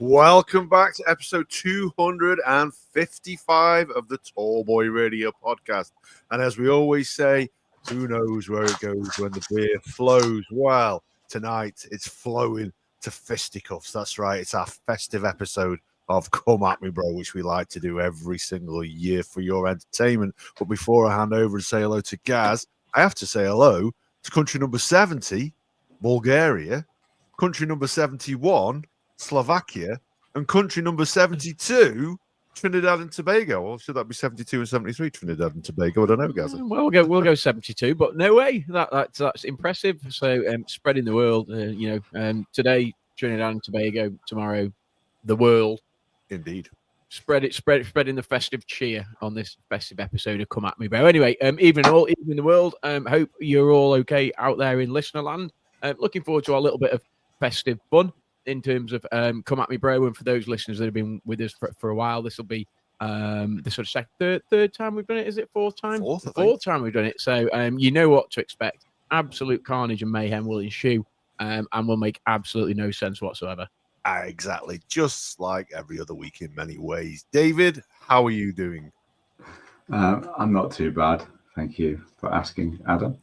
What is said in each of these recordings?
Welcome back to episode 255 of the Tall Boy Radio podcast. And as we always say, who knows where it goes when the beer flows? Well, tonight it's flowing to fisticuffs. That's right. It's our festive episode of Come At Me Bro, which we like to do every single year for your entertainment. But before I hand over and say hello to Gaz, I have to say hello to country number 70, Bulgaria, country number 71, Slovakia, and country number 72, Trinidad and Tobago. Or should that be 72 and 73, Trinidad and Tobago? I don't know, Gaz. Well, we'll go 72, but no way. That's impressive. So spreading the world, today Trinidad and Tobago, tomorrow the world. Indeed. Spreading the festive cheer on this festive episode of Come At Me Bro. Anyway, even in the world, hope you're all okay out there in listener land. Looking forward to a little bit of festive fun in terms of Come At Me Bro, and for those listeners that have been with us for a while, this will be the sort of third time we've done it. Is it fourth time? Fourth time we've done it. So you know what to expect. Absolute carnage and mayhem will ensue, and will make absolutely no sense whatsoever. Exactly, just like every other week in many ways. David, how are you doing? I'm not too bad, thank you for asking, Adam.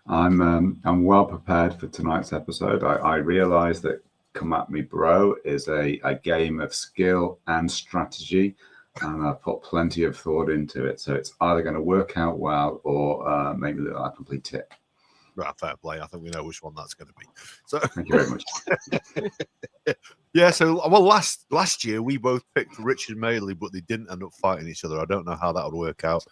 I'm well prepared for tonight's episode. I realise that Come At Me Bro is a game of skill and strategy, and I've put plenty of thought into it. So it's either going to work out well or make me look like a complete tit. Right, fair play. I think we know which one that's going to be. So thank you very much. Yeah, so last year we both picked Richard Madeley, but they didn't end up fighting each other. I don't know how that would work out.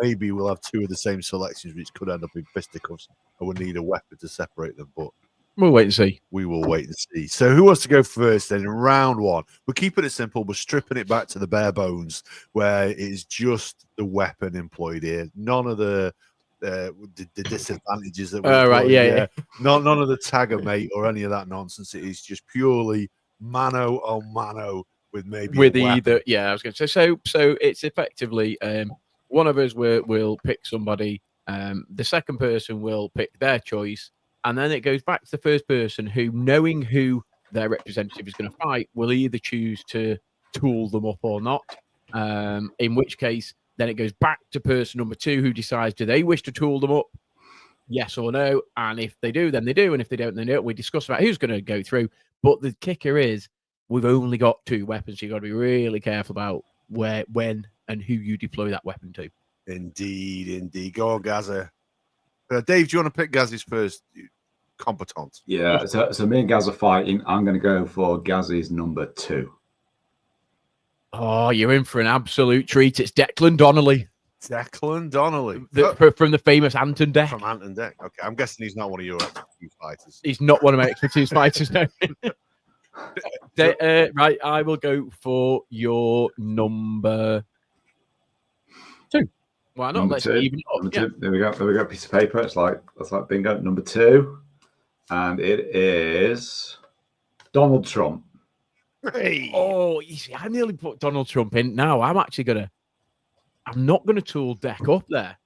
Maybe we'll have two of the same selections, which could end up in fisticuffs, and we'll need a weapon to separate them. But we'll wait and see. We will wait and see. So who wants to go first then in round one? We're keeping it simple. We're stripping it back to the bare bones, where it is just the weapon employed here. None of the disadvantages that yeah. None of the tagger mate or any of that nonsense. It is just purely mano a mano with either. Yeah, I was going to say. So it's effectively one of us will pick somebody. The second person will pick their choice, and then it goes back to the first person who, knowing who their representative is going to fight, will either choose to tool them up or not. In which case, then it goes back to person number two, who decides, do they wish to tool them up? Yes or no. And if they do, then they do. And if they don't, then they don't. We discuss about who's going to go through. But the kicker is we've only got two weapons. So you've got to be really careful about where, when, and who you deploy that weapon to. Indeed. Go on, Gaza. Dave, do you want to pick Gaz's first competent? Yeah, so me and Gaz are fighting. I'm going to go for Gaz's number 2. Oh, you're in for an absolute treat. It's Declan Donnelly. Declan Donnelly. From the famous Anton Deck. From Anton Deck. Okay, I'm guessing he's not one of your expertise fighters. He's not one of my expertise fighters, no. Right, I will go for your number 2. Why not? Let's even up. Yeah. There we go. Piece of paper. That's like bingo. Number 2. And it is Donald Trump. Hey. Oh, you see, I nearly put Donald Trump in. Now I'm not going to tool Deck up there.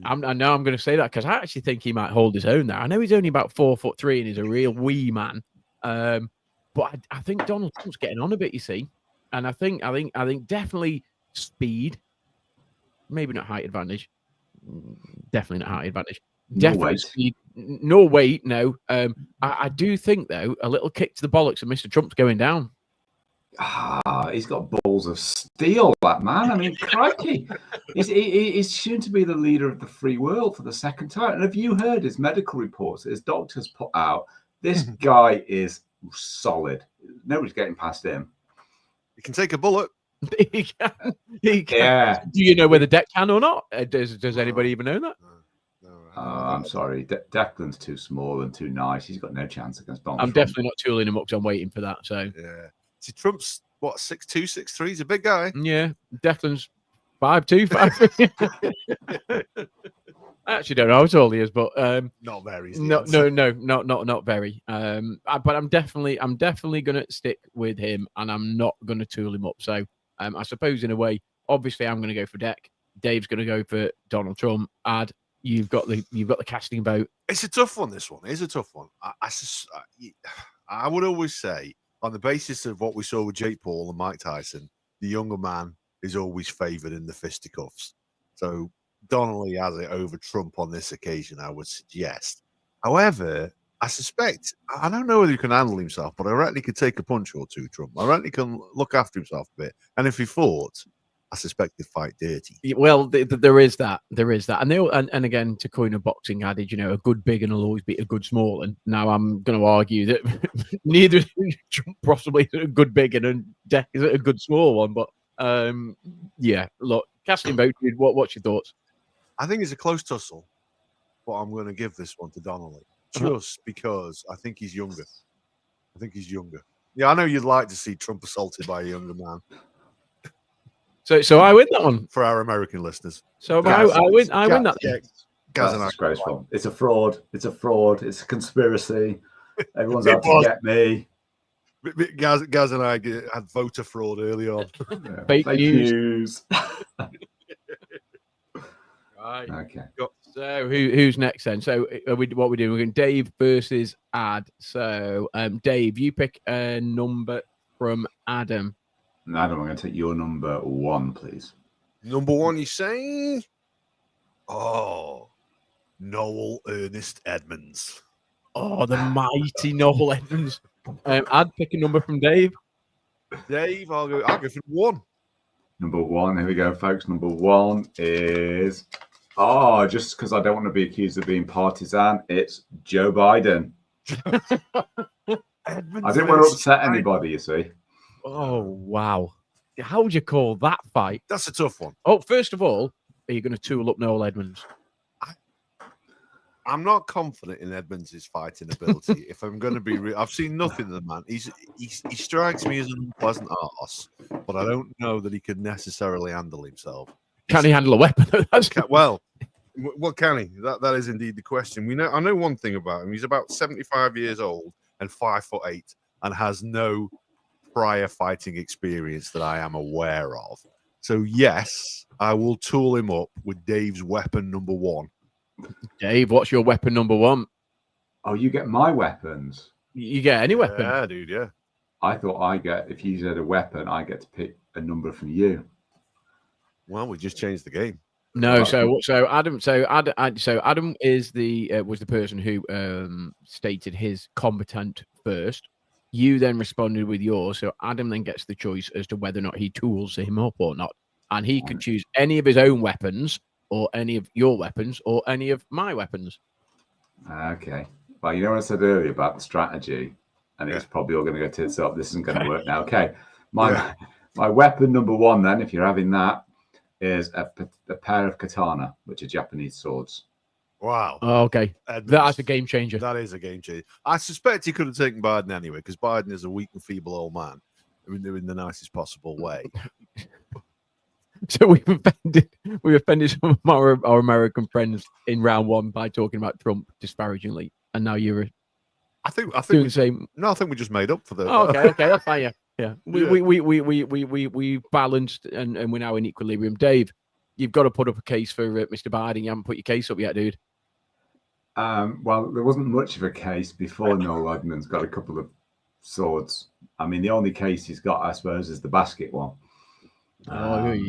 I know I'm going to say that because I actually think he might hold his own there. I know he's only about 4'3" and he's a real wee man. But I think Donald Trump's getting on a bit, you see. And I think definitely speed. Maybe not height advantage. Definitely not height advantage. Definitely speed. No weight, no. I do think, though, a little kick to the bollocks and Mr. Trump's going down. He's got balls of steel, that man. I mean, crikey. He's soon to be the leader of the free world for the second time. And have you heard his medical reports, his doctors put out? This guy is solid. Nobody's getting past him. He can take a bullet. He can. Yeah. Do you know whether Deck can or not? Does anybody even know that? I'm sorry. Declan's too small and too nice. He's got no chance against Donald Trump. Definitely not tooling him up because I'm waiting for that. So yeah. See, Trump's what, 6'2", 6'3"? He's a big guy. Yeah. Declan's 5'2", 5'3". I actually don't know how tall he is, but not very. Not very. But I'm definitely going to stick with him, and I'm not going to tool him up. So I suppose in a way, obviously, I'm going to go for Deck. Dave's going to go for Donald Trump. You've got the casting vote. It's a tough one. This one is a tough one. I would always say on the basis of what we saw with Jake Paul and Mike Tyson, the younger man is always favoured in the fisticuffs. So Donnelly has it over Trump on this occasion, I would suggest. However, I suspect, I don't know whether he can handle himself, but I reckon he could take a punch or two, Trump. I reckon he can look after himself a bit. And if he fought, I suspect he'd fight dirty. Well, there is that. There is that. And again, to coin a boxing adage, a good big and will always beat a good small. And now I'm going to argue that neither Trump possibly is a good big and Deck is a good small one. But yeah, look, casting vote, what's your thoughts? I think it's a close tussle, but I'm going to give this one to Donnelly just because I think he's younger. Yeah, I know you'd like to see Trump assaulted by a younger man. So I win that one for our American listeners. So I win that. Yeah, that's disgraceful. It's a fraud. It's a conspiracy. Everyone's out to get me. Gaz and I had voter fraud early on. Yeah. Fake news. Right. Okay. So who's next then? So what we're doing? We're going Dave versus Ad. So Dave, you pick a number from Adam. Adam, I'm going to take your number 1, please. Number 1, you say? Oh, Noel Ernest Edmonds. Oh, the mighty Noel Edmonds. I'd pick a number from Dave. Dave, I'll go for 1. Number 1, here we go, folks. Number 1 is, just because I don't want to be accused of being partisan, it's Joe Biden. I didn't want to upset anybody, you see. Oh, wow. How would you call that fight? That's a tough one. Oh, first of all, are you going to tool up Noel Edmonds? I'm not confident in Edmonds' fighting ability. If I'm going to be real, I've seen nothing of the man. He strikes me as an unpleasant arse, but I don't know that he could necessarily handle himself. Can he handle a weapon? Well, can he? That is indeed the question. I know one thing about him. He's about 75 years old and 5'8", and has no prior fighting experience that I am aware of. So yes, I will tool him up with Dave's weapon number 1. Dave, what's your weapon number 1? Oh, you get my weapons. You get any weapon? Yeah, dude, yeah. I thought if you said a weapon, I get to pick a number from you. Well, we just changed the game. No, so Adam is was the person who stated his combatant first. You then responded with yours, so Adam then gets the choice as to whether or not he tools him up or not, and he can choose any of his own weapons, or any of your weapons, or any of my weapons. Okay. Well, you know what I said earlier about the strategy, and it's probably all going to go tits up. This isn't going to work now. Okay. My weapon number 1, then, if you're having that, is a pair of katana, which are Japanese swords. Wow. Oh, okay. That's a game changer. That is a game changer. I suspect he could have taken Biden anyway, because Biden is a weak and feeble old man. In the nicest possible way. So we offended some of our American friends in round 1 by talking about Trump disparagingly, and now you're. I think doing the same. No, I think we just made up for the. Oh, okay, that's fine. Yeah. We balanced, and we're now in equilibrium. Dave, you've got to put up a case for Mr. Biden. You haven't put your case up yet, dude. Well, there wasn't much of a case before Noel Edmonds got a couple of swords. I mean, the only case he's got, I suppose, is the basket one. Whoa.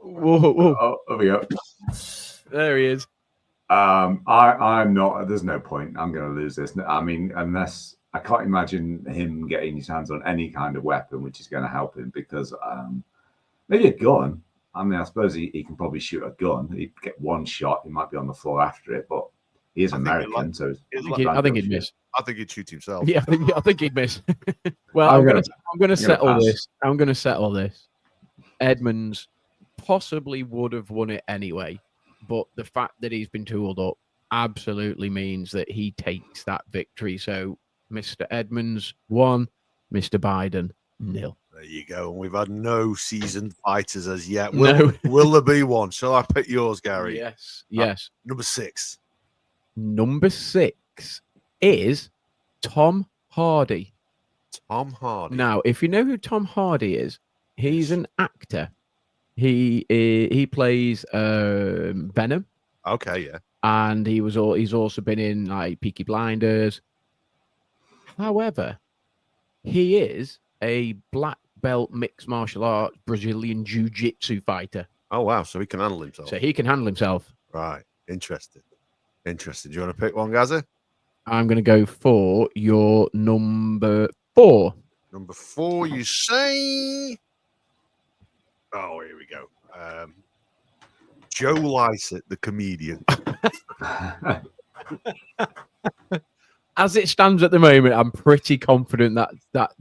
Oh, there we go. There he is. I'm not. There's no point. I'm going to lose this. I mean, unless I can't imagine him getting his hands on any kind of weapon which is going to help him, because maybe a gun. I mean, I suppose he can probably shoot a gun. He'd get one shot. He might be on the floor after it, but he is American, so I think he'd miss. I think he'd shoot himself. Yeah, I think he'd miss. Well, I'm going to settle this. I'm going to settle this. Edmonds possibly would have won it anyway, but the fact that he's been tooled up absolutely means that he takes that victory. So, Mr. Edmonds 1, Mr. Biden 0. There you go. And we've had no seasoned fighters as yet. No. Will there be one? Shall I pick yours, Gary? Yes. Number 6. Number 6 is Tom Hardy. Tom Hardy. Now, if you know who Tom Hardy is, he's an actor. He plays Venom. Okay, yeah. And he's also been in like Peaky Blinders. However, He is a black belt mixed martial arts Brazilian jiu-jitsu fighter. Oh wow, so he can handle himself. So he can handle himself. Right. Interesting. Interesting. Do you want to pick one, Gaza? I'm going to go for your number 4. Number 4, you say? Oh, here we go. Joe Lycett, the comedian. As it stands at the moment, I'm pretty confident that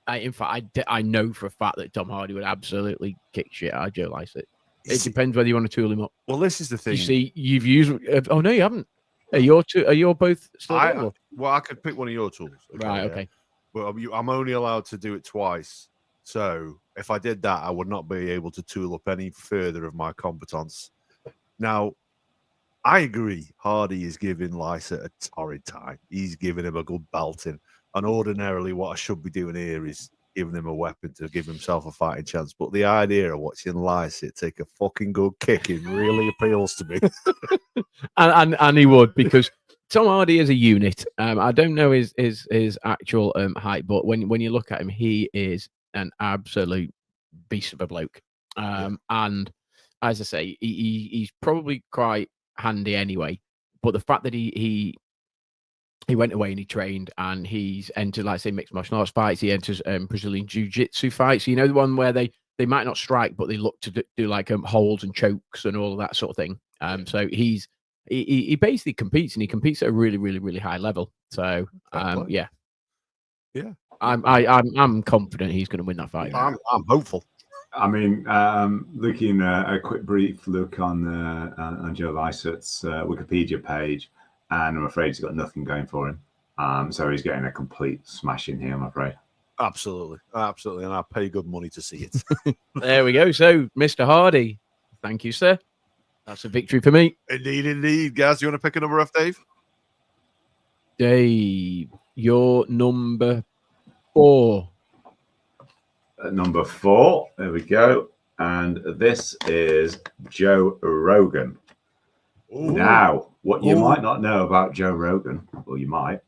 in fact, I know for a fact that Tom Hardy would absolutely kick shit out of Joe Lycett. It depends whether you want to tool him up. Well, this is the thing. You see, you've used. Oh no, you haven't. Are you both still? Well, I could pick one of your tools. Right. Okay. Well, I'm only allowed to do it twice. So if I did that, I would not be able to tool up any further of my competence. Now, I agree. Hardy is giving Lycett a torrid time. He's giving him a good belting. And ordinarily, what I should be doing here is giving him a weapon to give himself a fighting chance. But the idea of watching Lycett take a fucking good kicking really appeals to me. and he would, because Tom Hardy is a unit. I don't know his actual height, but when you look at him, he is an absolute beast of a bloke. And as I say, he's probably quite handy anyway. But the fact that he went away and he trained and he's entered, like say, mixed martial arts fights. He enters Brazilian jiu-jitsu fights. You know, the one where they might not strike, but they look to do like holds and chokes and all of that sort of thing. So he basically competes, and he competes at a really, really, really high level. So yeah. I'm confident he's going to win that fight. I'm hopeful. I mean, looking a quick brief look on Joe Lycett's Wikipedia page, and I'm afraid he's got nothing going for him. So he's getting a complete smashing here, I'm afraid. Absolutely. And I pay good money to see it. There we go. So, Mr. Hardy, thank you, sir. That's a victory for me. Indeed. Guys, you want to pick a number off Dave? Dave, you're number 4. Number 4, there we go. And this is Joe Rogan. Ooh. Now, what you might not know about Joe Rogan, or you might,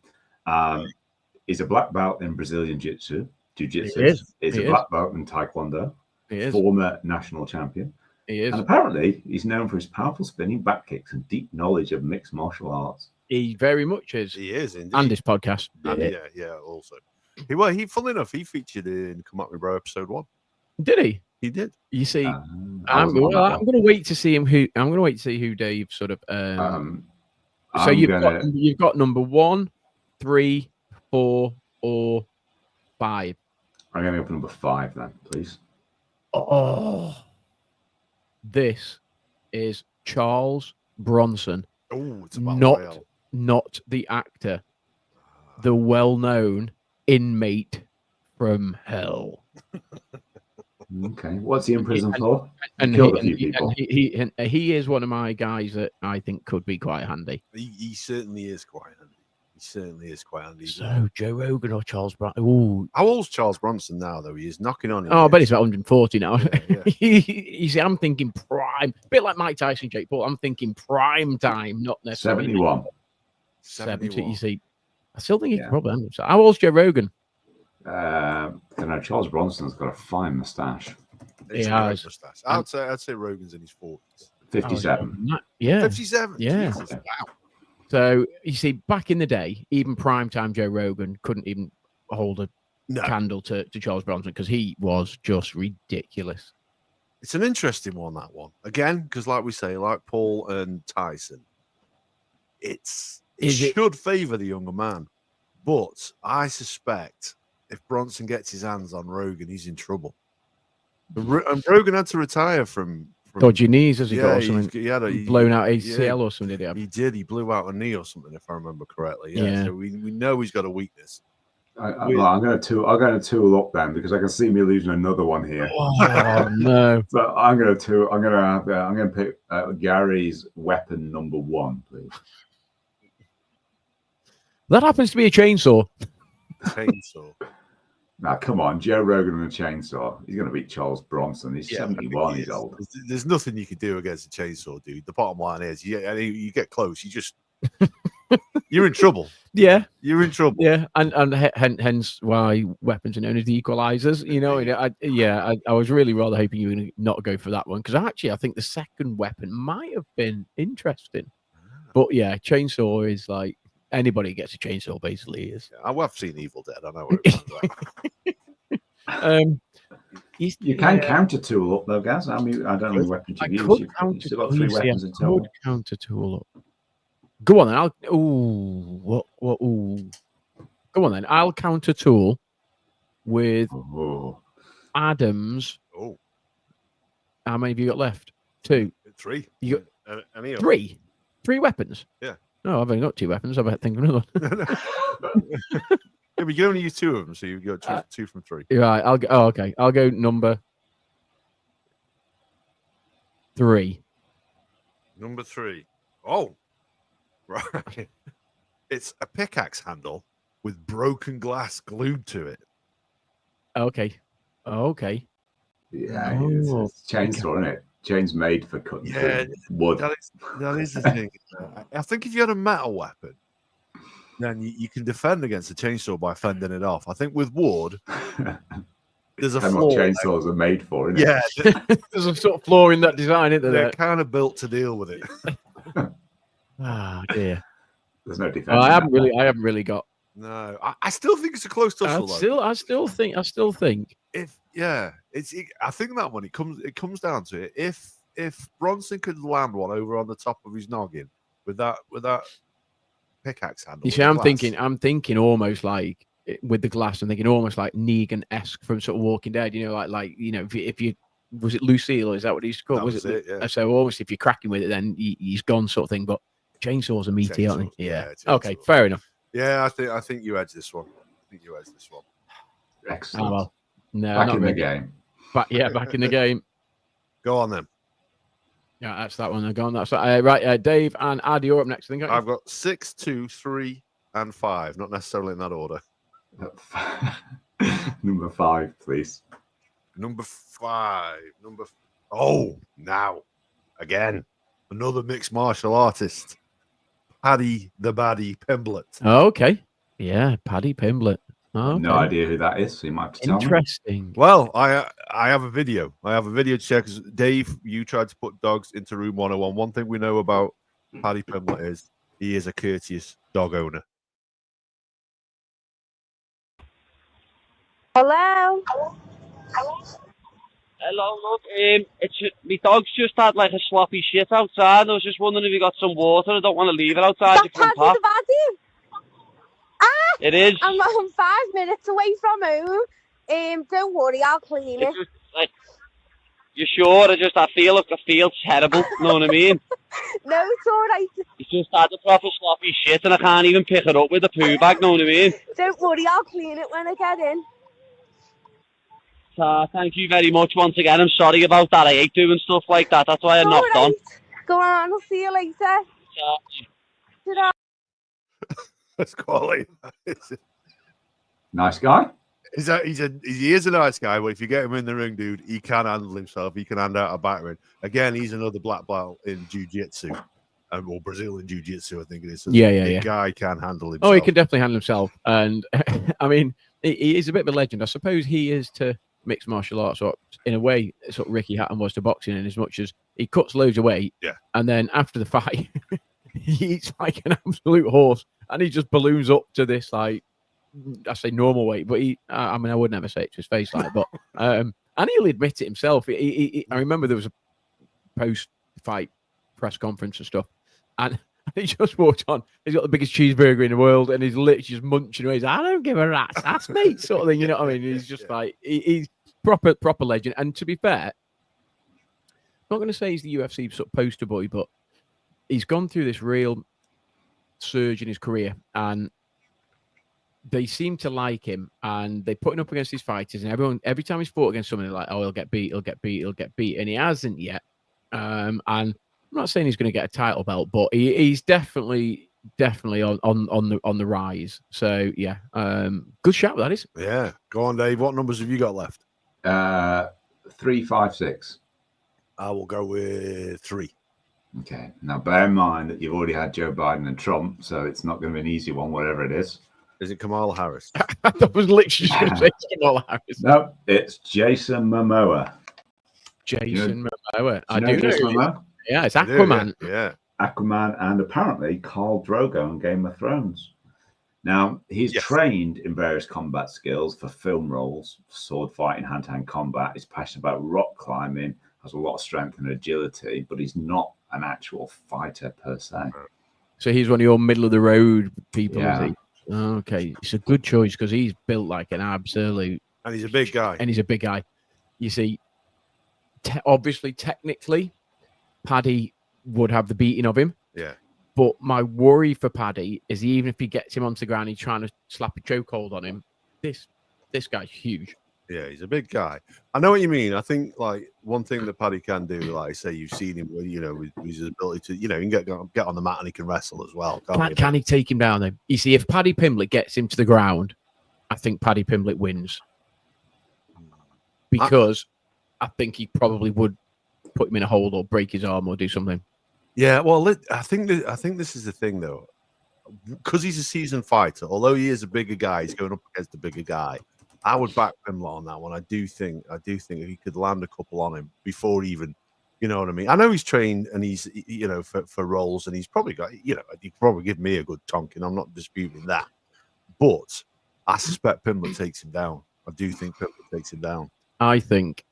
he's a black belt in Brazilian jiu-jitsu. He's a black belt in Taekwondo. He is. Former national champion. He is. And apparently, he's known for his powerful spinning back kicks and deep knowledge of mixed martial arts. He very much is. He is, indeed. And his podcast. Yeah, also. He funnily enough, he featured in Come At Me Bro episode 1. Did he? He did. You see, I'm going to wait to see who Dave sort of. So you've got number 1, 3, 4, or 5. I'm going to go for number 5 then, please. Oh, this is Charles Bronson. Oh, it's not the actor, the well-known inmate from hell. Okay, what's he in prison for? And he is one of my guys that I think could be quite handy. He certainly is quite handy. So Joe Rogan or Charles Bronson? Ooh. How old's Charles Bronson now, though? He is knocking on. I bet he's about 140 now. Yeah. You see, I'm thinking prime, a bit like Mike Tyson, Jake Paul. I'm thinking prime time, not necessarily 70. You see, I still think he can probably handle. So how old's Joe Rogan? I don't know. Charles Bronson's got a fine moustache. He has. Mustache. I'd say Rogan's in his 40s. 57. Yeah. 57. Yeah. Jesus, wow. So you see, back in the day, even primetime Joe Rogan couldn't even hold a candle to Charles Bronson, because he was just ridiculous. It's an interesting one, that one. Again, because like we say, like Paul and Tyson, it should favour the younger man. But I suspect if Bronson gets his hands on Rogan, he's in trouble. And Rogan had to retire from dodgy knees, has he got? Or something? He had blown out ACL or something, did he have? He did. He blew out a knee or something, if I remember correctly. Yeah. So we know he's got a weakness. I'm going to tool up then, because I can see me losing another one here. Oh no! So I'm going to pick Gary's weapon number 1, please. That happens to be a chainsaw. Chainsaw. Now, come on, Joe Rogan and a chainsaw. He's going to beat Charles Bronson. He's 71. He's old. There's nothing you can do against a chainsaw, dude. The bottom line is, you get close, you just You're in trouble. Yeah, You're in trouble. yeah, and hence why weapons are known as the equalizers. You know, I was really rather hoping you were going to not go for that one because actually I think the second weapon might have been interesting. But yeah, chainsaw is like anybody who gets a chainsaw basically is. I have seen Evil Dead. I know where it sounds like. You can counter tool up though, Gaz. I mean, I don't know how many weapons I you could use. counter You've still got 3 weapons in I total. could counter tool up. Go on then. Go on then. I'll counter tool with Adams. Oh, how many have you got left? 2. 3. You got any of 3? 3 weapons? Yeah. No, I've only got 2 weapons. I better think of another one. Yeah, but you can only use 2 of them, so you got 2 from 3. Right. I'll go. Oh, okay. I'll go number 3. Number 3. Oh, right. It's a pickaxe handle with broken glass glued to it. Okay. Okay. Yeah, it's chainsaw, isn't it? Chain's made for cutting through wood. That is the thing. I think if you had a metal weapon, then you can defend against a chainsaw by fending it off. I think with wood, there's a flaw. What chainsaws are made for, isn't it? Yeah, there's a sort of flaw in that design, isn't there? They're kind of built to deal with it. Ah, dear. There's no defense. Well, I haven't really got. No, I still think it's a close tussle. I still think. I think that one it comes down to it. If Bronson could land one over on the top of his noggin with that pickaxe handle. You see, I'm thinking almost like with the glass. I'm thinking almost like Negan-esque from sort of Walking Dead. You know, like you know, if you was it Lucille? Is that what he's called? Was it? Yeah. So almost if you're cracking with it, then he's gone, sort of thing. But chainsaws are meaty, aren't they? Yeah. Okay, fair enough. Yeah, I think you edge this one. Excellent. Oh, well, no, back not in really. the game. Back in the game. Go on then. Yeah, that's that one. Go on. That's right. Dave and Ad, you're up next. I think I've got 6, 2, 3, and 5. Not necessarily in that order. Number 5, please. Number 5. Oh, now again, another mixed martial artist, Paddy the Baddie Pimblett. Oh, okay. Yeah, Paddy Pimblett. Okay. No idea who that is, so you might have to tell me. Interesting. Well, I have a video. To check. Dave, you tried to put dogs into room 101. One thing we know about Paddy Pimblett is he is a courteous dog owner. Hello. Hello, look, my dog's just had like a sloppy shit outside. I was just wondering if you got some water. I don't want to leave it outside your front Paddy path. the Baddie. It is. I'm 5 minutes away from home. Don't worry, I'll clean it. Just, like, you sure? I feel terrible. You know what I mean? No, it's all right. He's just had a proper sloppy shit, and I can't even pick it up with a poo bag. Know what I mean? Don't worry, I'll clean it when I get in. Thank you very much once again. I'm sorry about that. I hate doing stuff like that. That's why I knocked on. Go on, I'll see you later. Ta-da. That's quality. Nice guy. He is a nice guy, but if you get him in the ring, dude, he can handle himself. He can hand out a battering. Again, he's another black belt in jiu-jitsu, or Brazilian jiu-jitsu, I think it is. So the guy can handle himself. Oh, he can definitely handle himself. And I mean, he is a bit of a legend. I suppose he is to mixed martial arts, or in a way, sort of Ricky Hatton was to boxing, in as much as he cuts loads of weight, and then after the fight, he eats like an absolute horse, and he just balloons up to this, like, I say normal weight, but I mean, I would never say it to his face, like, but and he'll admit it himself. I remember there was a post-fight press conference and stuff, and he just walked on. He's got the biggest cheeseburger in the world, and he's literally just munching away. He's like, I don't give a rat's ass, mate, sort of thing. You know what I mean? He's just like, he's proper legend. And to be fair, I'm not going to say he's the UFC sort of poster boy, but he's gone through this real surge in his career, and they seem to like him, and they put him up against these fighters, and every time he's fought against someone, they're like, oh, he'll get beat, and he hasn't yet. And I'm not saying he's going to get a title belt, but he's definitely on the rise. So yeah, good shout that is. Yeah, go on, Dave. What numbers have you got left? 3, 5, 6. I will go with 3. Okay. Now, bear in mind that you've already had Joe Biden and Trump, so it's not going to be an easy one, whatever it is. Is it Kamala Harris? I was literally just going to say Kamala Harris. No, it's Jason Momoa. Jason Momoa. Do you know Jason who it is. Momoa? Yeah, it's I do, Aquaman. Yeah. Aquaman and apparently Khal Drogo in Game of Thrones. Now, he's Yes. trained in various combat skills for film roles, sword fighting, hand-to-hand combat. He's passionate about rock climbing, has a lot of strength and agility, but he's not an actual fighter per se. So he's one of your middle of the road people. Yeah. Is he? Okay, it's a good choice because he's built like an absolute, And he's a big guy. and he's a big guy. You see, obviously, technically, Paddy would have the beating of him. Yeah. But my worry for Paddy is even if he gets him onto the ground, he's trying to slap a chokehold on him. This guy's huge. Yeah, he's a big guy. I know what you mean. I think like one thing that Paddy can do, like I say, you've seen him with, with his ability to, he can get on the mat and he can wrestle as well. Can he take him down though? You see, if Paddy Pimblett gets him to the ground, I think Paddy Pimblett wins because I think he probably would put him in a hold or break his arm or do something. Yeah, well, I think this is the thing though, because he's a seasoned fighter. Although he is a bigger guy, he's going up against a bigger guy. I would back Pimblett on that one. I do think he could land a couple on him before even, you know what I mean. I know he's trained and he's for roles and he's probably got he could probably give me a good tonking. I'm not disputing that, but I suspect Pimblett takes him down. I do think Pimblett takes him down. I think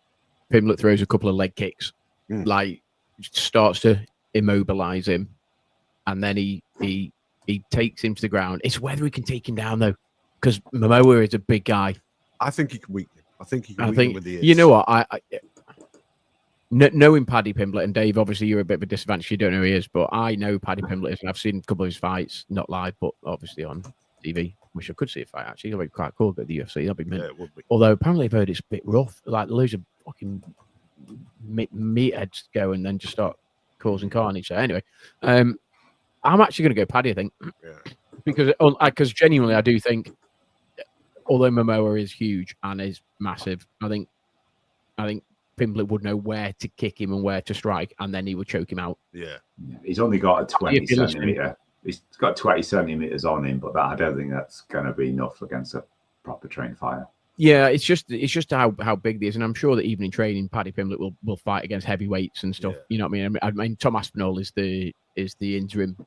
Pimblett throws a couple of leg kicks, like starts to immobilize him, and then he takes him to the ground. It's whether he can take him down though, because Momoa is a big guy. I think he can weaken him. I think he can weaken him with the ears. You know what? Knowing Paddy Pimblett, and Dave, obviously you're a bit of a disadvantage. You don't know who he is, but I know Paddy Pimblett is, and I've seen a couple of his fights, not live, but obviously on TV. Wish I could see a fight actually. That'd be quite cool. But the UFC, that'd be mint. Yeah, it would be. Although apparently I've heard it's a bit rough. Like loads of fucking meatheads go and then just start causing carnage. So anyway, I'm actually going to go Paddy. I think because genuinely I do think, although Momoa is huge and is massive, I think Pimblett would know where to kick him and where to strike, and then he would choke him out. Yeah. He's only got a 20 centimeter. He's got 20 centimeters on him, but I don't think that's going to be enough against a proper trained fighter. Yeah, it's just how big he is, and I'm sure that even in training, Paddy Pimblett will fight against heavyweights and stuff. Yeah. You know what I mean? I mean, Tom Aspinall is the interim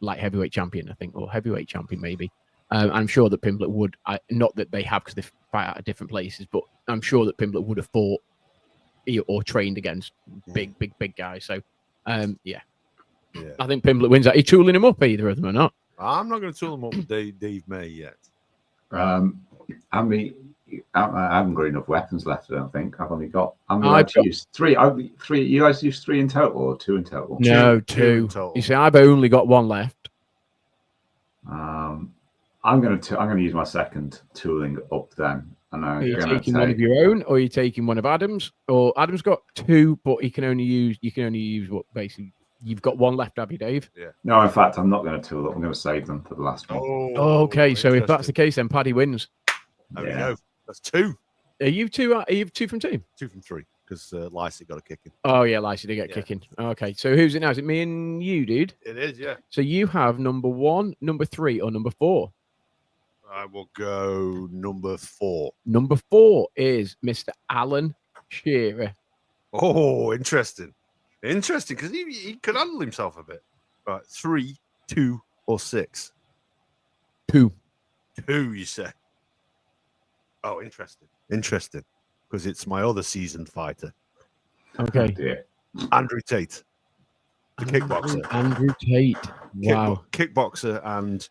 light heavyweight champion, I think, or heavyweight champion maybe. I'm sure that Pimblett would, not that they have because they fight out of different places, but I'm sure that Pimblett would have fought or trained against big guys. So, yeah. I think Pimblett wins that. Are you tooling him up, either of them, or not? I'm not going to tool him up with Dave May yet. I haven't got enough weapons left, I don't think. I've only got... I'm allowed to use three. You guys use 3 in total or 2 in total? No, 2. You see, I've only got 1 left. I'm going to use my second tooling up then. And are you taking one of your own, or are you taking one of Adam's? Or Adam's got 2, but you can only use what basically you've got 1 left, have you, Dave? Yeah. No, in fact, I'm not going to tool up. I'm going to save them for the last one. Oh, okay. So if that's the case, then Paddy wins. There we go. That's 2. Are you 2? Are you 2 from 2? 2 from 3 because Lysy got a kick in. Oh yeah, Lysy did get kicking. Okay, so who's it now? Is it me and you, dude? It is, yeah. So you have number 1, number 3, or number 4? I will go number 4. Number 4 is Mr. Alan Shearer. Oh, interesting. Interesting, because he could handle himself a bit. Right, 3, 2, or 6? 2. 2, you say? Oh, interesting. Interesting, because it's my other seasoned fighter. Okay. Andrew Tate, the kickboxer. Andrew Tate. Wow. Kickboxer and...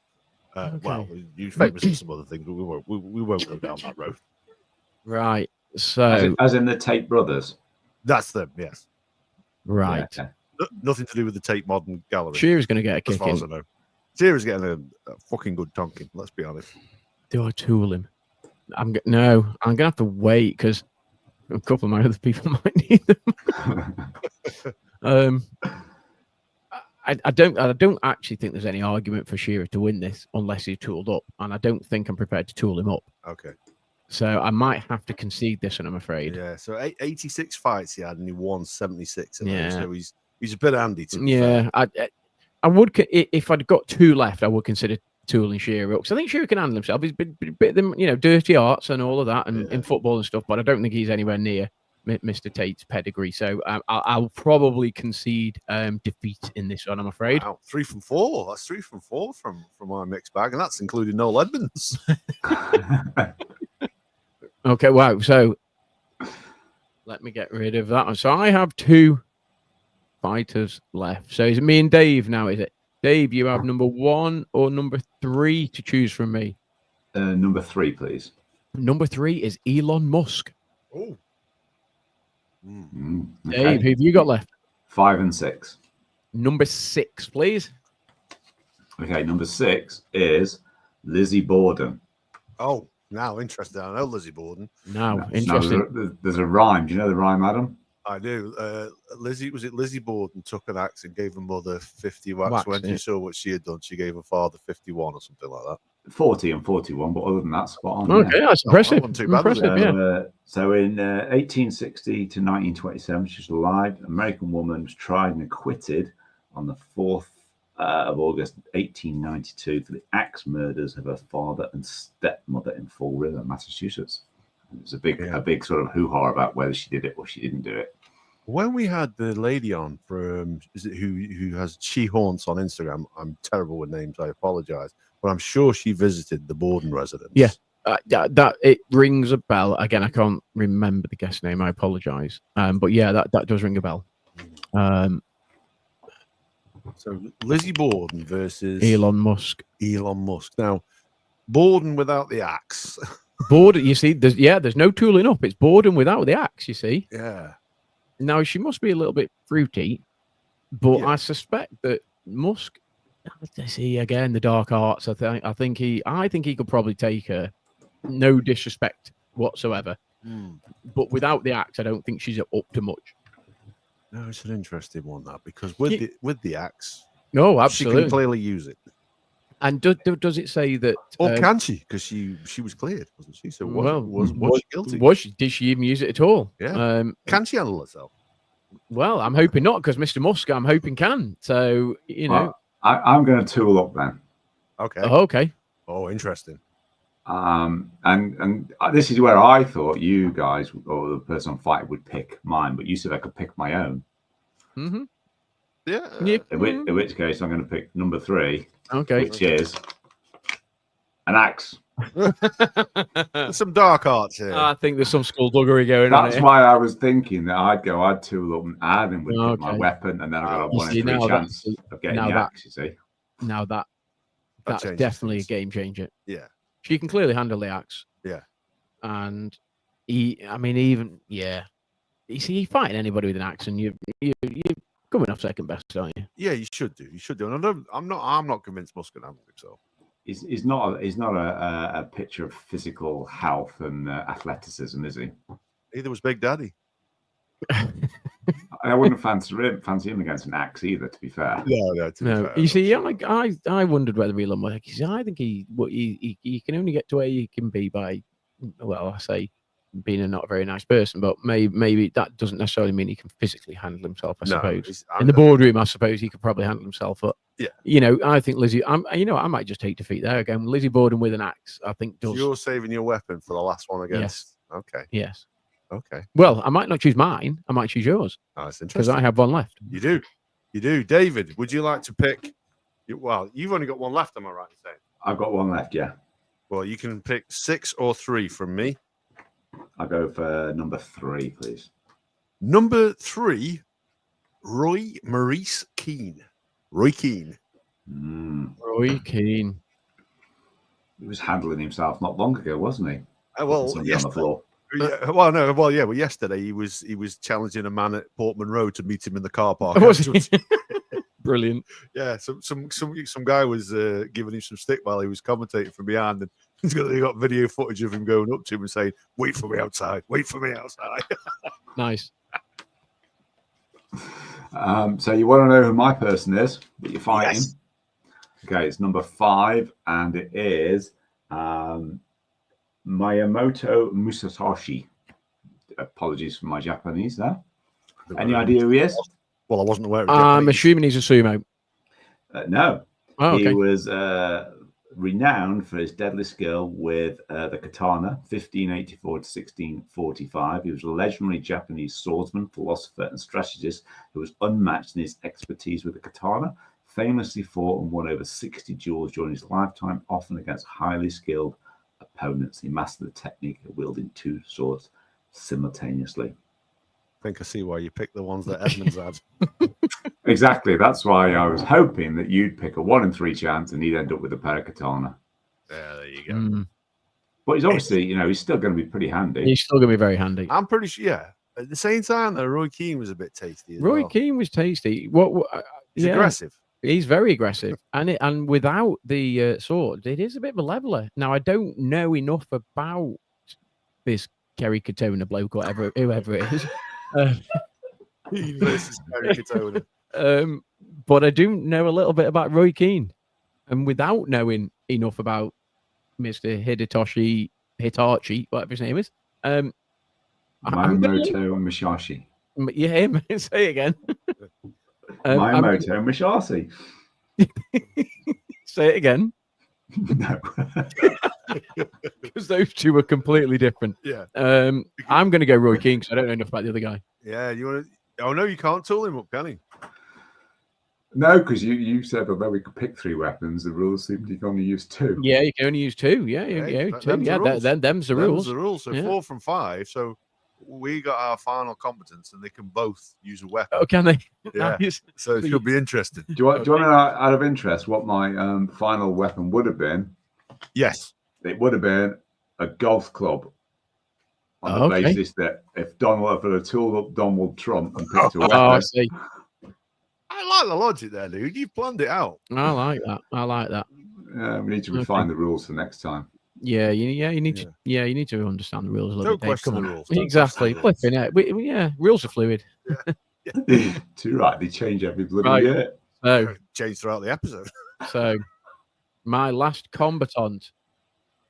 Well, you famous for some other things, but we won't go down that road. Right. So, as in the Tate brothers. That's them. Yes. Right. Yeah. Nothing to do with the Tate Modern Gallery. Shearer's going to get a kick as far as I know. Shearer's getting a fucking good tonking. Let's be honest. Do I tool him? I'm going to have to wait because a couple of my other people might need them. I don't actually think there's any argument for Shearer to win this unless he's tooled up, and I don't think I'm prepared to tool him up. Okay. So I might have to concede this one, I'm afraid. Yeah. So 86 fights he had, and he won 76. Yeah. So he's He's a bit handy to be Yeah, fair. I would if I'd got two left, I would consider Tool and Shearer because I think Shearer can handle himself. He's been a bit of them, dirty arts and all of that, and in football and stuff. But I don't think he's anywhere near Mr. Tate's pedigree. So I'll probably concede defeat in this one. I'm afraid. Wow, 3 from 4. That's 3 from 4 from my mixed bag, and that's including Noel Edmonds. Okay, wow. So let me get rid of that one. So I have two fighters left. So is it me and Dave now? Is it? Dave, you have number 1 or number 3 to choose from me. Number 3, please. Number 3 is Elon Musk. Oh. Okay. Dave, who have you got left? 5 and 6. Number 6, please. Okay, number 6 is Lizzie Borden. Oh, now interesting. I know Lizzie Borden. Now, interesting. There's a rhyme. Do you know the rhyme, Adam? I do. Lizzie Borden took an axe and gave her mother 50 whacks Whacks, when yeah. she saw what she had done. She gave her father 51 or something like that. 40 and 41, but other than that, spot on. Okay, yeah. that's that impressive. wasn't too bad, was it? Impressive, yeah. So in 1860 to 1927, she was alive. An American woman was tried and acquitted on the 4th of August 1892 for the axe murders of her father and stepmother in Fall River, Massachusetts. It was a big sort of hoo-ha about whether she did it or she didn't do it. When we had the lady on from who has She Haunts on Instagram, I'm terrible with names, I apologize, but I'm sure she visited the Borden residence. Yeah. That it rings a bell. Again, I can't remember the guest name. I apologize. But yeah, that does ring a bell. So Lizzie Borden versus Elon Musk. Now, Borden without the axe. Borden, you see, there's no tooling up. It's Borden without the axe, you see. Yeah. Now, she must be a little bit fruity, but Yeah. I suspect that Musk, see, again, the dark arts, I think he could probably take her. No disrespect whatsoever. But without the axe, I don't think she's up to much. No, it's an interesting one, that, because with the axe, No, she absolutely. can clearly use it. And does it say that? Or can she? Because she was cleared, wasn't she? So was she guilty? Did she even use it at all? Yeah. Can she handle herself? Well, I'm hoping not, because Mr. Musk, I'm hoping can. So Well, I'm going to tool up then. Okay. Okay. Oh, interesting. And this is where I thought you guys or the person on fight would pick mine, but you said I could pick my own. Mm-hmm. Yeah. In which case, I'm going to pick number 3, Okay. which is an axe. There's some dark arts here. I think there's some skullduggery going on That's here. why I was thinking that I'd tool up and Adam would pick my Okay. weapon, and then I've got a You 1 see, in 3 now chance of getting now the that- axe, you see. Now that's changes definitely things. a game changer. Yeah. She can clearly handle the axe. Yeah. And you see, you fighting anybody with an axe, and you're coming off second best, aren't you? Yeah, you should do. You should do. And I'm not convinced Musk can handle himself. He's not a picture of physical health and athleticism, is he? Neither was Big Daddy. I wouldn't fancy him against an axe either, to be fair. No, you see, I wondered whether Elon Musk. I think he can only get to where he can be by, well, I say, being a not very nice person, but maybe that doesn't necessarily mean he can physically handle himself. I suppose in the boardroom, I suppose he could probably handle himself. But yeah, I think Lizzie. I might just take defeat there again. Lizzie Borden with an axe, I think does. So you're saving your weapon for the last one against. Yes. Okay. Yes. Okay. Well, I might not choose mine. I might choose yours. Oh, that's because interesting. I have one left. You do. David, would you like to pick? Well, you've only got one left. Am I right in saying? I've got one left. Yeah. Well, you can pick 6 or 3 from me. I'll go for number 3, please. Number 3, Maurice Keane. Roy Keane. Roy Keane. He was handling himself not long ago, wasn't he? Well, Somebody on the floor. Yesterday he was challenging a man at Portman Road to meet him in the car park. Was he? Brilliant. Yeah, some guy was giving him some stick while he was commentating from behind, and he's got video footage of him going up to him and saying, "Wait for me outside. Wait for me outside." Nice. So you want to know who my person is that you're fighting? Yes. Okay, it's number 5, and it is Miyamoto Musashi. Apologies for my Japanese there. Any idea who he is? Well, I wasn't aware of I'm Japanese. assuming he's a sumo. No, Oh, he okay. was renowned for his deadly skill with the katana, 1584 to 1645. He was a legendary Japanese swordsman, philosopher, and strategist who was unmatched in his expertise with the katana. Famously fought and won over 60 duels during his lifetime, often against highly skilled opponents. He mastered the technique of wielding two swords simultaneously. I think I see why you picked the ones that Edmonds had. Exactly. That's why I was hoping that you'd pick a 1 in 3 chance and he'd end up with a pair of katana. Yeah, there you go. Mm. But he's obviously, he's still going to be pretty handy. He's still going to be very handy. I'm pretty sure. Yeah. At the same time, though, Roy Keane was a bit tasty. As Roy well. Keane was tasty. He's yeah, aggressive. he's very aggressive, and without the sword, it is a bit of a leveler. Now, I don't know enough about this Kerry Katona bloke, or whoever it is. Keane versus Kerry Katona. But I do know a little bit about Roy Keane, and without knowing enough about Mr. Hitachi, whatever his name is, Miyamoto Musashi. yeah, him. Say it again. Miyamoto Musashi. Say it again, No. because those two are completely different. Yeah. I'm going to go Roy Keane because I don't know enough about the other guy. Yeah. You want to? Oh no, you can't tool him up, can he? No, because you said although we could pick 3 weapons, the rules seem to only use 2. Yeah, you can only use 2. Yeah, Hey, two. them's the Yeah, rules. them's the Them's rules. the rules. So Yeah. 4 from 5. So we got our final competence, and they can both use a weapon. Oh, can they? Yeah. Nice. So it should be interesting. Do you want to know out of interest what my final weapon would have been? Yes. It would have been a golf club. On the Okay. basis that if Donald had tooled up Donald Trump and picked a weapon, Oh, I see. I like the logic there, dude. You've planned it out. I like that. I like that. we need to refine the rules for next time. Yeah, you need to. Yeah, you need to understand the rules a little Don't bit. Dave. question Come the on. rules. Don't Exactly. question the Flipping it. Yeah, rules are fluid. Too right, they change every bloody Right. year. So, Change throughout the episode. my last combatant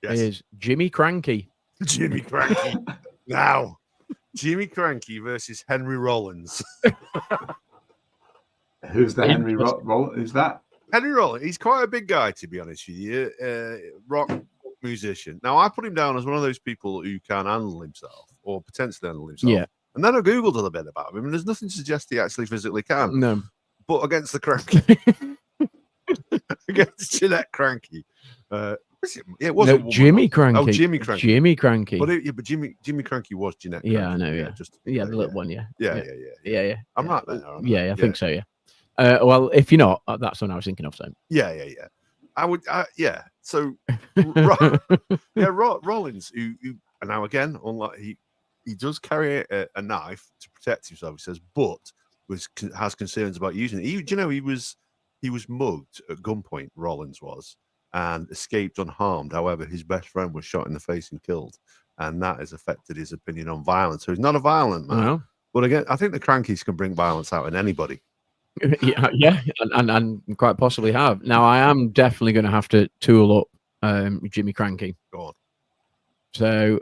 Yes. is Jimmy Cranky. Jimmy Cranky. Now, Jimmy Cranky versus Henry Rollins. Who's the Henry Roll? Who's that? Henry Rollins, he's quite a big guy, to be honest with you. Rock musician. Now, I put him down as one of those people who can handle himself or potentially handle himself. Yeah. And then I Googled a little bit about him, and there's nothing to suggest he actually physically can. No. But against the Cranky, against Jeanette Cranky, it was No, Jimmy Cranky. Oh, Jimmy Cranky. Jimmy Cranky. But Jimmy Cranky was Jeanette. Yeah, Cranky. I know. Yeah, just yeah, the little one. Yeah. Yeah. Yeah. I'm right there. aren't I? Yeah, I think so. Yeah. Well, if you're not, that's what I was thinking of. So. Yeah. I would. Yeah. So, Rollins, who now again, unlike he does carry a knife to protect himself. He says, but has concerns about using it. He was mugged at gunpoint. Rollins was, and escaped unharmed. However, his best friend was shot in the face and killed, and that has affected his opinion on violence. So he's not a violent man. No. But again, I think the Crankies can bring violence out in anybody. Yeah, and quite possibly have. Now, I am definitely going to have to tool up Jimmy Cranky. Go on. So,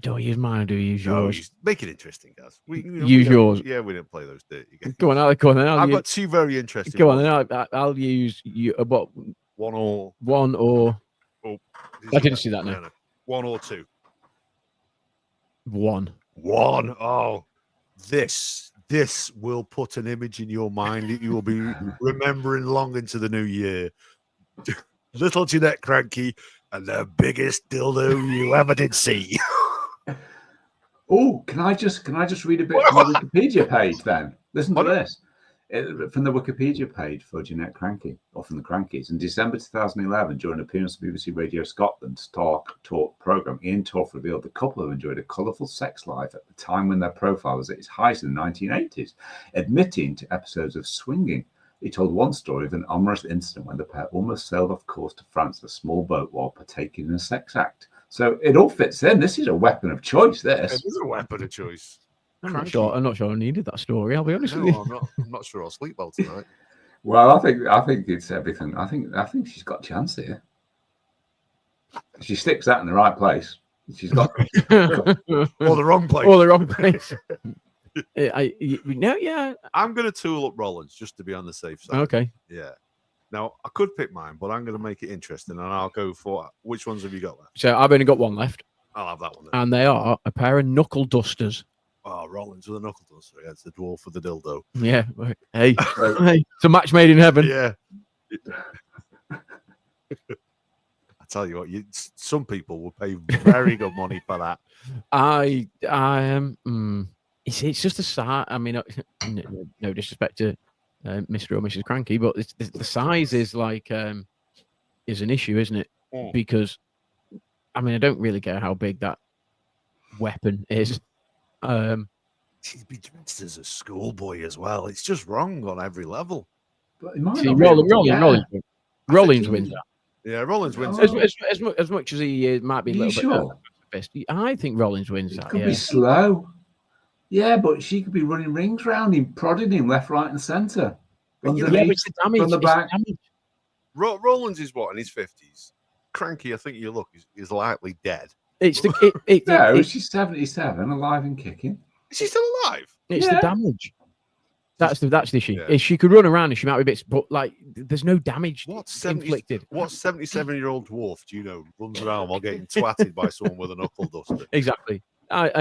do I use mine or do you use No, yours? make it interesting, guys. Use yours. Yeah, we didn't play those dirty games. Go on, then. I've got 2 very interesting. Go on, ones. then. I'll use you. What? One or I didn't see that now. No. 1 or 2. One. Oh, this will put an image in your mind that you will be remembering long into the new year. Little Jeanette Cranky and the biggest dildo you ever did see. Oh, can I just read a bit from the Wikipedia page then? Listen to this. From the Wikipedia page for Jeanette Cranky, or from the Crankies. In December 2011, during an appearance on BBC Radio Scotland's Talk programme, Ian Tough revealed the couple have enjoyed a colourful sex life at the time when their profile was at its height in the 1980s, admitting to episodes of swinging. He told one story of an humorous incident when the pair almost sailed off course to France in a small boat while partaking in a sex act. So it all fits in. This is a weapon of choice, this. It is a weapon of choice. I'm not sure I needed that story. I'll be honest with you. I'm not sure I'll sleep well tonight. Well, I think it's everything. I think she's got a chance here. If she sticks that in the right place, she's got. Or the wrong place. Or the wrong place. Yeah. I'm going to tool up Rollins just to be on the safe side. Okay. Yeah. Now, I could pick mine, but I'm going to make it interesting, and I'll go for which ones have you got left? So I've only got one left, I'll have that one. Then. and they are a pair of knuckle dusters. Oh, Rollins with a knuckle duster against the dwarf with the dildo. Yeah. Hey, hey, it's a match made in heaven. Yeah. I tell you what, some people will pay very good money for that. I am. It's just a size. I mean, no disrespect to Mr. or Mrs. Cranky, but the size is like is an issue, isn't it? Mm. Because I mean, I don't really care how big that weapon is. She'd be dressed as a schoolboy as well. It's just wrong on every level. But it might See, not be able to- Rollins wins that. Yeah, Rollins wins. Oh. As much as he might be a Are you little bit sure? best, I think Rollins wins It that. could Yeah. be slow. Yeah, but she could be running rings round him, prodding him left, right, and centre. Yeah, but Underneath, it's the damage. from the it's the back. damage. Rollins is what in his 50s. Cranky, I think you look is likely dead. It's the No, it's she's 77, alive and kicking. Is she still alive? the Yeah. damage. That's the issue. Yeah. Is she could run around and she might be bits, but like there's no damage What's inflicted. What 77-year-old dwarf do you know runs around while getting twatted by someone with a knuckle duster? Exactly. I'm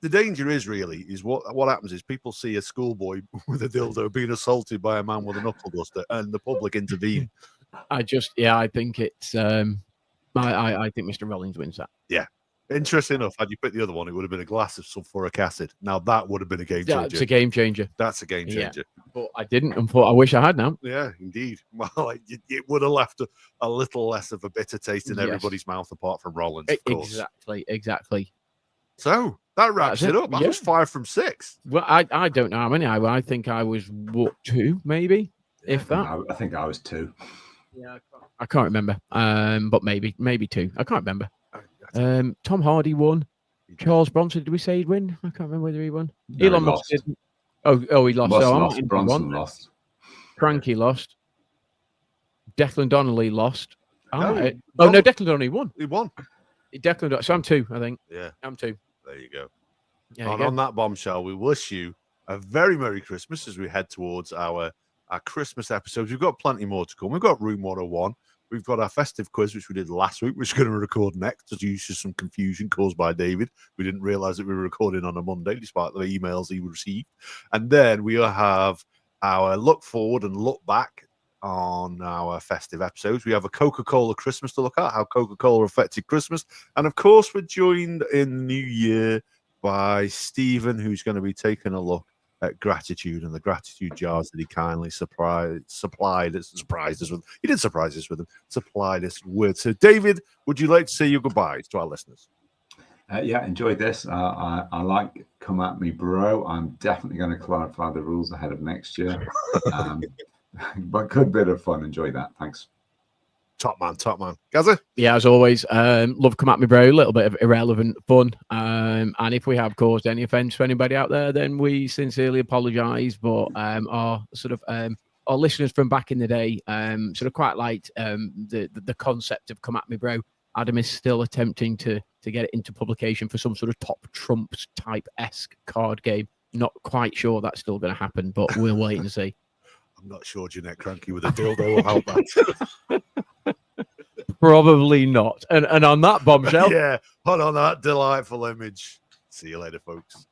The danger is what happens is people see a schoolboy with a dildo being assaulted by a man with a knuckle duster, and the public intervene. I think it's I think Mr. Rollins wins that. Interesting enough, had you picked the other one, it would have been a glass of sulfuric acid. Now that would have been a game Yeah, it's changer. a game changer. That's a game Yeah. changer. But I didn't. I wish I had now. Yeah, indeed. Well, it would have left a little less of a bitter taste in Yes. everybody's mouth, apart from Rollins, of course. Exactly. So that wraps That's it it, up. That yeah. was 5 from 6. Well, I don't know how many. I think I was 2, maybe, if that. I think I was 2. Yeah, I can't remember. But maybe 2. I can't remember. Tom Hardy won. Charles Bronson, did we say he'd win? I can't remember whether he won. No, Elon he Musk lost. didn't. Oh, he lost. Musk So I'm lost. not Bronson won. lost. Cranky lost. Declan Donnelly lost. No, No, Declan Donnelly won. He won. So I'm 2, I think. Yeah, I'm 2. there you go. Yeah, On that bombshell, we wish you a very Merry Christmas as we head towards our Christmas episodes. We've got plenty more to come. We've got Room 101. We've got our festive quiz, which we did last week, which we're going to record next, due to some confusion caused by David. We didn't realize that we were recording on a Monday, despite the emails he received. And then we have our look forward and look back on our festive episodes. We have a Coca-Cola Christmas to look at, how Coca-Cola affected Christmas. And of course, we're joined in the new year by Stephen, who's going to be taking a look at gratitude and the gratitude jars that he kindly supplied us. Surprised us with. He did surprise us with them. Supplied us with. So, David, would you like to say your goodbyes to our listeners? Yeah, enjoyed this. I like Come At Me Bro. I'm definitely going to clarify the rules ahead of next year. But good bit of fun. Enjoy that. Thanks. Top man. Gaza? Yeah, as always, love Come At Me Bro, a little bit of irrelevant fun. And if we have caused any offense to anybody out there, then we sincerely apologize. But our listeners from back in the day sort of quite liked the concept of Come At Me Bro. Adam is still attempting to get it into publication for some sort of Top Trumps type-esque card game. Not quite sure that's still going to happen, but we'll wait and see. I'm not sure Jeanette Cranky with a dildo will help that. Probably not. And on that bombshell. Yeah, hold on that delightful image. See you later, folks.